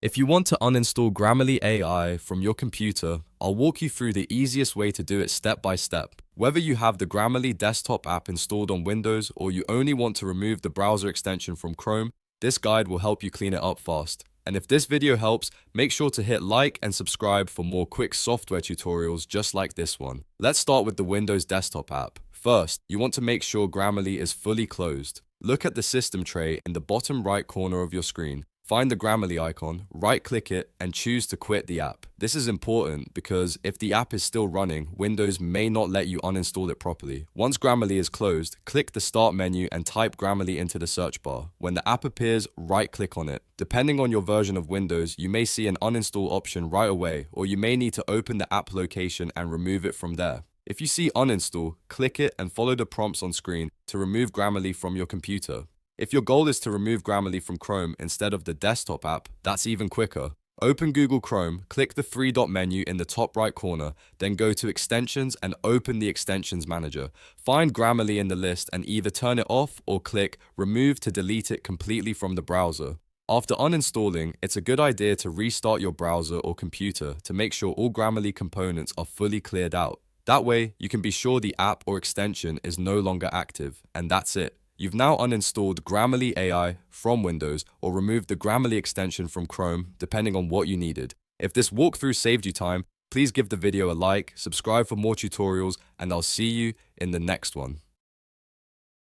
If you want to uninstall Grammarly AI from your computer, I'll walk you through the easiest way to do it step by step. Whether you have the Grammarly desktop app installed on Windows or you only want to remove the browser extension from Chrome, this guide will help you clean it up fast. And if this video helps, make sure to hit like and subscribe for more quick software tutorials just like this one. Let's start with the Windows desktop app. First, you want to make sure Grammarly is fully closed. Look at the system tray in the bottom right corner of your screen. Find the Grammarly icon, right-click it, and choose to quit the app. This is important because if the app is still running, Windows may not let you uninstall it properly. Once Grammarly is closed, click the Start menu and type Grammarly into the search bar. When the app appears, right-click on it. Depending on your version of Windows, you may see an uninstall option right away, or you may need to open the app location and remove it from there. If you see uninstall, click it and follow the prompts on screen to remove Grammarly from your computer. If your goal is to remove Grammarly from Chrome instead of the desktop app, that's even quicker. Open Google Chrome, click the three-dot menu in the top right corner, then go to Extensions and open the Extensions Manager. Find Grammarly in the list and either turn it off or click Remove to delete it completely from the browser. After uninstalling, it's a good idea to restart your browser or computer to make sure all Grammarly components are fully cleared out. That way, you can be sure the app or extension is no longer active, and that's it. You've now uninstalled Grammarly AI from Windows or removed the Grammarly extension from Chrome, depending on what you needed. If this walkthrough saved you time, please give the video a like, subscribe for more tutorials, and I'll see you in the next one.